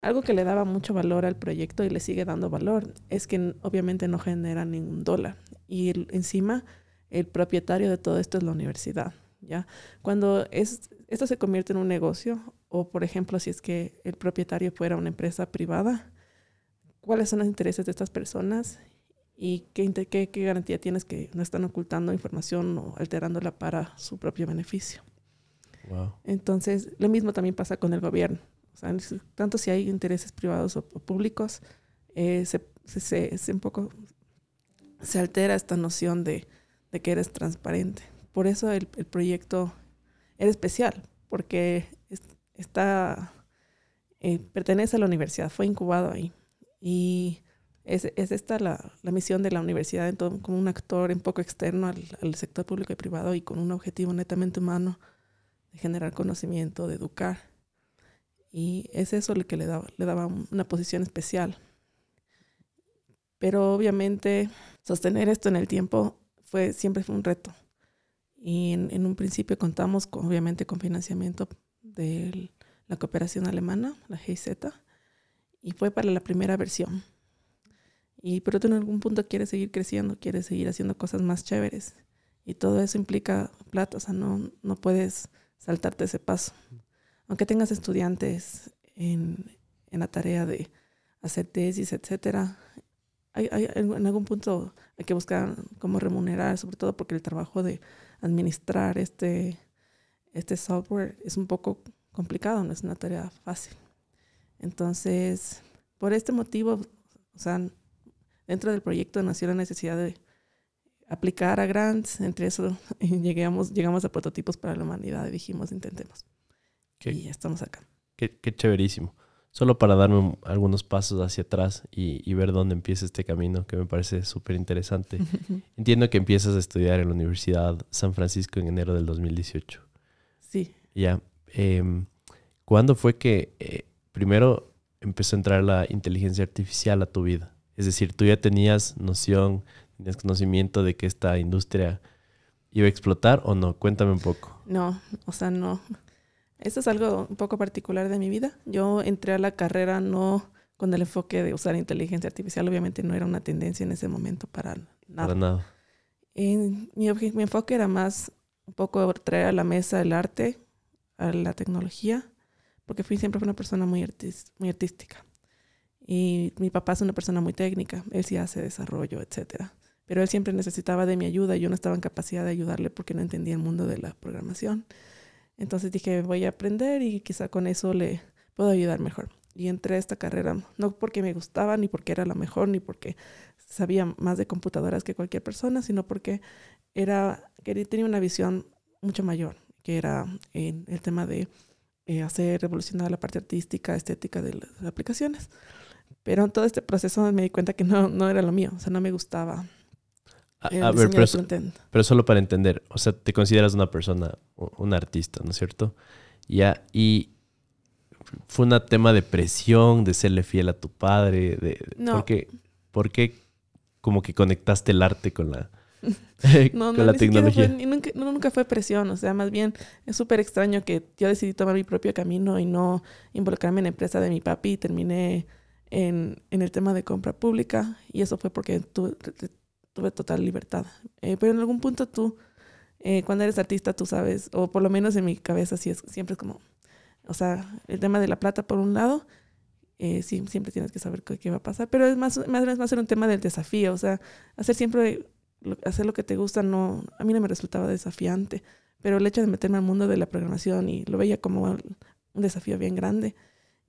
algo que le daba mucho valor al proyecto y le sigue dando valor es que obviamente no genera ningún dólar. Y encima, el propietario de todo esto es la universidad, ¿ya? Cuando esto se convierte en un negocio, o por ejemplo, si es que el propietario fuera una empresa privada, ¿cuáles son los intereses de estas personas? ¿Y qué garantía tienes que no están ocultando información o alterándola para su propio beneficio? Wow. Entonces, lo mismo también pasa con el gobierno. O sea, tanto si hay intereses privados o públicos, un poco se altera esta noción de que eres transparente. Por eso el proyecto era especial, porque pertenece a la universidad, fue incubado ahí. Y es esta la misión de la universidad, como un actor un poco externo al sector público y privado y con un objetivo netamente humano de generar conocimiento, de educar. Y es eso lo que le daba una posición especial. Pero obviamente sostener esto en el tiempo siempre fue un reto. Y en un principio contamos obviamente con financiamiento de la cooperación alemana, la GIZ, y fue para la primera versión. Pero tú en algún punto quieres seguir creciendo, quieres seguir haciendo cosas más chéveres. Y todo eso implica plata, o sea, no puedes saltarte ese paso. Aunque tengas estudiantes en la tarea de hacer tesis, etcétera, en algún punto hay que buscar cómo remunerar, sobre todo porque el trabajo de administrar este software es un poco complicado, no es una tarea fácil. Entonces, por este motivo, o sea, dentro del proyecto nació la necesidad de aplicar a grants. Entre eso llegamos a prototipos para la humanidad y dijimos, intentemos. Y ya estamos acá. Qué chéverísimo. Solo para darme algunos pasos hacia atrás y ver dónde empieza este camino, que me parece súper interesante. Entiendo que empiezas a estudiar en la Universidad San Francisco en enero del 2018. Sí. Ya. ¿Cuándo fue que primero empezó a entrar la inteligencia artificial a tu vida? Es decir, ¿tú ya tenías noción, tenías conocimiento de que esta industria iba a explotar o no? Cuéntame un poco. No, o sea, no. Esto es algo un poco particular de mi vida. Yo entré a la carrera no con el enfoque de usar inteligencia artificial. Obviamente no era una tendencia en ese momento para nada. Para nada. Mi enfoque era más un poco traer a la mesa el arte, a la tecnología, porque siempre fui una persona muy artística. Y mi papá es una persona muy técnica. Él sí hace desarrollo, etcétera. Pero él siempre necesitaba de mi ayuda y yo no estaba en capacidad de ayudarle porque no entendía el mundo de la programación. Entonces dije, voy a aprender y quizá con eso le puedo ayudar mejor. Y entré a esta carrera, no porque me gustaba, ni porque era la mejor, ni porque sabía más de computadoras que cualquier persona, sino porque tenía una visión mucho mayor, que era el tema de hacer revolucionar la parte artística, estética de las aplicaciones. Pero en todo este proceso me di cuenta que no era lo mío, o sea, no me gustaba. A ver, pero solo para entender, o sea, te consideras una persona, un artista, ¿no es cierto? Ya, y fue un tema de presión, de serle fiel a tu padre, no. ¿Por qué como que conectaste el arte con la, con la tecnología? Nunca fue presión, o sea, más bien es súper extraño que yo decidí tomar mi propio camino y no involucrarme en la empresa de mi papi y terminé en el tema de compra pública, y eso fue porque tuve total libertad. Pero en algún punto tú, cuando eres artista, tú sabes, o por lo menos en mi cabeza siempre es como, o sea, el tema de la plata por un lado, sí, siempre tienes que saber qué va a pasar, pero es más un tema del desafío, o sea, hacer lo que te gusta, a mí no me resultaba desafiante, pero el hecho de meterme al mundo de la programación y lo veía como un desafío bien grande,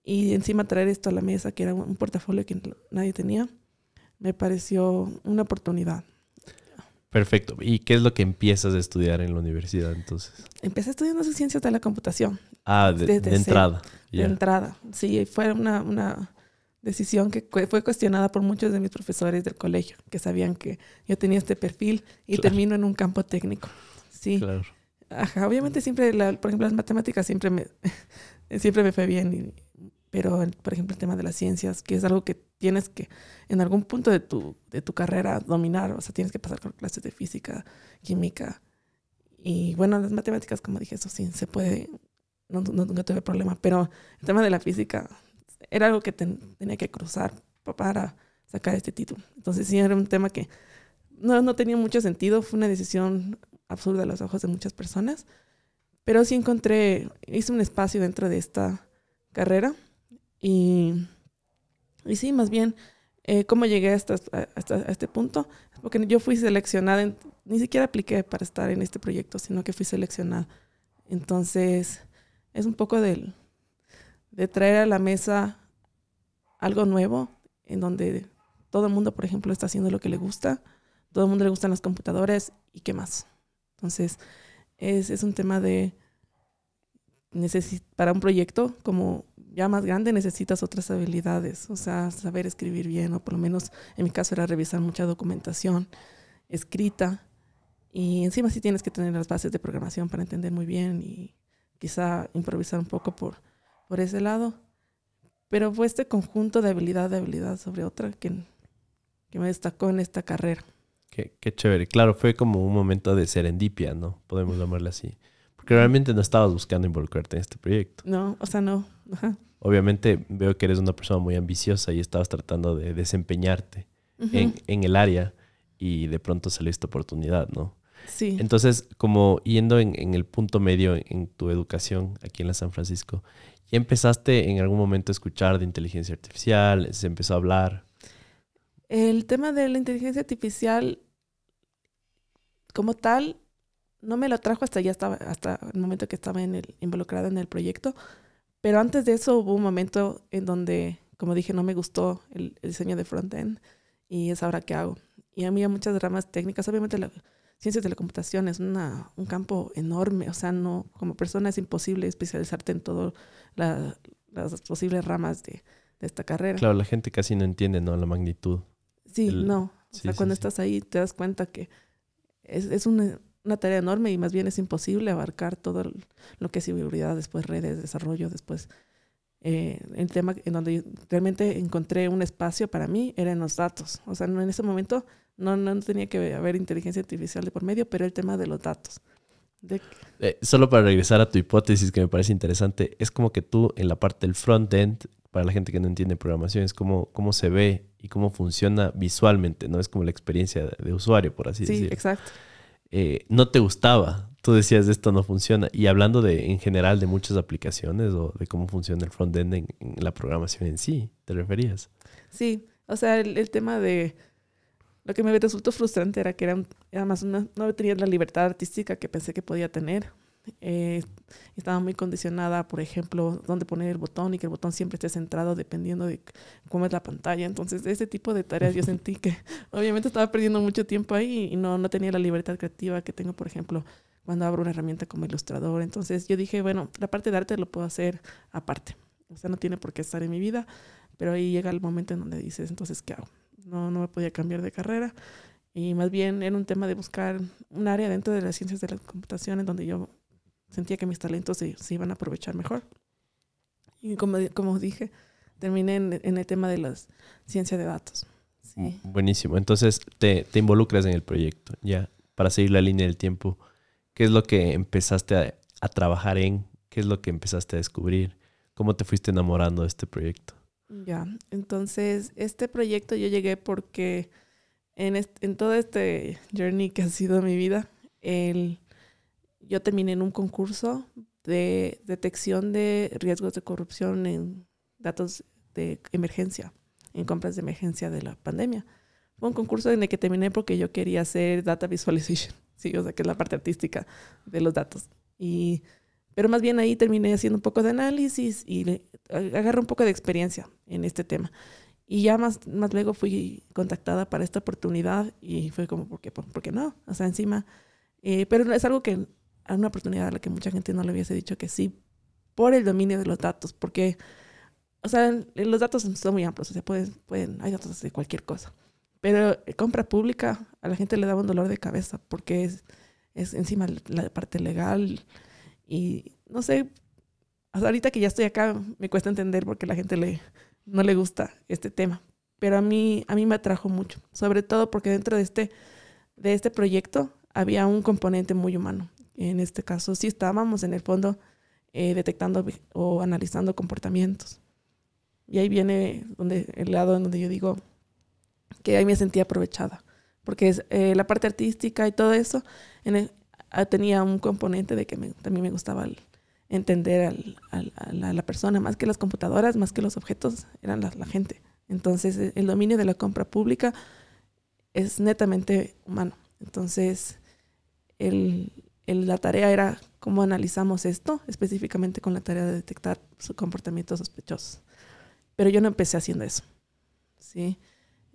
y encima traer esto a la mesa, que era un portafolio que nadie tenía, me pareció una oportunidad. Perfecto. ¿Y qué es lo que empiezas a estudiar en la universidad entonces? Empecé estudiando ciencias de la computación. De entrada. De entrada. Sí, fue una decisión que fue cuestionada por muchos de mis profesores del colegio, que sabían que yo tenía este perfil y termino en un campo técnico. Sí. Claro. Ajá, obviamente siempre, por ejemplo, las matemáticas siempre me fue bien, pero, por ejemplo, el tema de las ciencias, que es algo que tienes que, en algún punto de tu carrera, dominar. O sea, tienes que pasar por clases de física, química. Y bueno, las matemáticas, como dije, eso sí, se puede, nunca tuve problema. Pero el tema de la física era algo que tenía que cruzar para sacar este título. Entonces sí, era un tema que no tenía mucho sentido. Fue una decisión absurda a los ojos de muchas personas. Pero sí hice un espacio dentro de esta carrera. Y sí, más bien, ¿cómo llegué a este punto? Porque yo fui seleccionada, ni siquiera apliqué para estar en este proyecto, sino que fui seleccionada. Entonces, es un poco de traer a la mesa algo nuevo, en donde todo el mundo, por ejemplo, está haciendo lo que le gusta, todo el mundo le gustan las computadoras, ¿y qué más? Entonces, es un tema de para un proyecto como ya más grande necesitas otras habilidades, o sea, saber escribir bien, o por lo menos en mi caso era revisar mucha documentación escrita, y encima sí tienes que tener las bases de programación para entender muy bien y quizá improvisar un poco por ese lado. Pero fue este conjunto de habilidad sobre otra que me destacó en esta carrera. Qué chévere. Claro, fue como un momento de serendipia, ¿no? Podemos llamarle así. Porque realmente no estabas buscando involucrarte en este proyecto. No, o sea, no. Ajá. Obviamente veo que eres una persona muy ambiciosa y estabas tratando de desempeñarte en el área y de pronto salió esta oportunidad, ¿no? Sí. Entonces, como yendo en el punto medio en tu educación aquí en la San Francisco, ¿ya empezaste en algún momento a escuchar de inteligencia artificial? ¿Se empezó a hablar? El tema de la inteligencia artificial como tal no me lo trajo hasta el momento que estaba involucrada en el proyecto. Pero antes de eso hubo un momento en donde, como dije, no me gustó el diseño de frontend y es ahora qué hago. Y a mí hay muchas ramas técnicas. Obviamente la ciencias de la computación es un campo enorme. O sea, no, como persona es imposible especializarte en todas las posibles ramas de esta carrera. Claro, la gente casi no entiende, ¿no? La magnitud. Sí, no. O sea, cuando estás ahí te das cuenta que es una tarea enorme y más bien es imposible abarcar todo lo que es seguridad, después redes, desarrollo, después el tema en donde realmente encontré un espacio para mí era en los datos. O sea, en ese momento no tenía que haber inteligencia artificial de por medio, pero el tema de los datos. Solo para regresar a tu hipótesis que me parece interesante, es como que tú en la parte del front-end, para la gente que no entiende programación, es cómo se ve y cómo funciona visualmente, ¿no? Es como la experiencia de usuario, por así decirlo. Sí, exacto. No te gustaba, tú decías esto no funciona. Y hablando en general de muchas aplicaciones o de cómo funciona el front-end en la programación en sí, ¿te referías? Sí, o sea, el tema de lo que me resultó frustrante era que era más no tenía la libertad artística que pensé que podía tener. Estaba muy condicionada, por ejemplo, dónde poner el botón y que el botón siempre esté centrado dependiendo de cómo es la pantalla. Entonces, ese tipo de tareas yo sentí que obviamente estaba perdiendo mucho tiempo ahí y no tenía la libertad creativa que tengo, por ejemplo, cuando abro una herramienta como Illustrator. Entonces, yo dije, bueno, la parte de arte lo puedo hacer aparte. O sea, no tiene por qué estar en mi vida, pero ahí llega el momento en donde dices, entonces, ¿qué hago? No me podía cambiar de carrera. Y más bien era un tema de buscar un área dentro de las ciencias de la computación en donde yo sentía que mis talentos se iban a aprovechar mejor. Y como dije, terminé en el tema de las ciencias de datos. Sí. Buenísimo. Entonces te involucras en el proyecto, ya, para seguir la línea del tiempo. ¿Qué es lo que empezaste a trabajar en? ¿Qué es lo que empezaste a descubrir? ¿Cómo te fuiste enamorando de este proyecto? Ya, entonces este proyecto yo llegué porque en todo este journey que ha sido mi vida, yo terminé en un concurso de detección de riesgos de corrupción en datos de emergencia, en compras de emergencia de la pandemia. Fue un concurso en el que terminé porque yo quería hacer data visualization, sí, o sea, que es la parte artística de los datos. Pero más bien ahí terminé haciendo un poco de análisis y agarré un poco de experiencia en este tema. Y ya más luego fui contactada para esta oportunidad y fue como, ¿por qué no? O sea, encima, pero es algo que, a una oportunidad a la que mucha gente no le hubiese dicho que sí, por el dominio de los datos, porque, o sea, los datos son muy amplios, o sea, hay datos de cualquier cosa. Pero compra pública a la gente le daba un dolor de cabeza porque es encima la parte legal y no sé, hasta ahorita que ya estoy acá me cuesta entender por qué a la gente no le gusta este tema. Pero a mí me atrajo mucho, sobre todo porque dentro de este proyecto había un componente muy humano. En este caso sí estábamos en el fondo detectando o analizando comportamientos. Y ahí viene el lado en donde yo digo que ahí me sentía aprovechada. Porque la parte artística y todo eso tenía un componente de que también me gustaba entender a la persona, más que las computadoras, más que los objetos, eran la gente. Entonces, el dominio de la compra pública es netamente humano. Entonces, la tarea era cómo analizamos esto, específicamente con la tarea de detectar comportamientos sospechosos. Pero yo no empecé haciendo eso, ¿sí?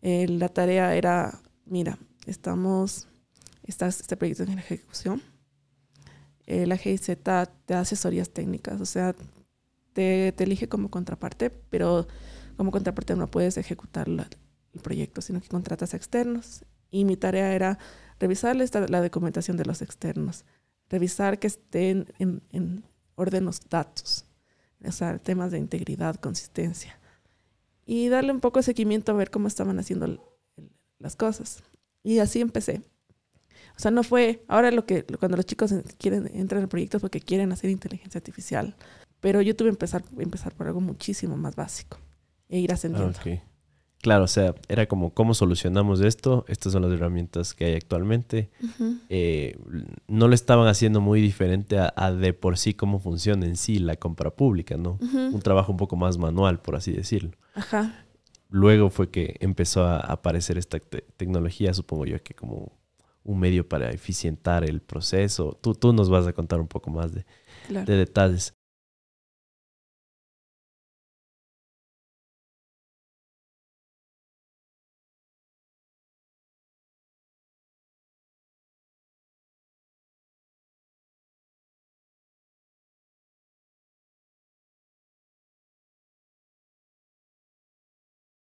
La tarea era, mira, este proyecto en ejecución. La GIZ te da asesorías técnicas, o sea, te elige como contraparte, pero como contraparte no puedes ejecutar el proyecto, sino que contratas a externos. Y mi tarea era revisar la documentación de los externos, revisar que estén en orden los datos, o sea, temas de integridad, consistencia, y darle un poco de seguimiento a ver cómo estaban haciendo las cosas. Y así empecé. O sea, no fue ahora cuando los chicos entran en proyectos porque quieren hacer inteligencia artificial, pero yo tuve que empezar por algo muchísimo más básico e ir ascendiendo. Okay. Claro, o sea, era como, ¿cómo solucionamos esto? Estas son las herramientas que hay actualmente. Uh-huh. No lo estaban haciendo muy diferente a de por sí cómo funciona en sí la compra pública, ¿no? Uh-huh. Un trabajo un poco más manual, por así decirlo. Ajá. Luego fue que empezó a aparecer esta tecnología, supongo yo, que como un medio para eficientar el proceso. Tú nos vas a contar un poco más Claro. de detalles.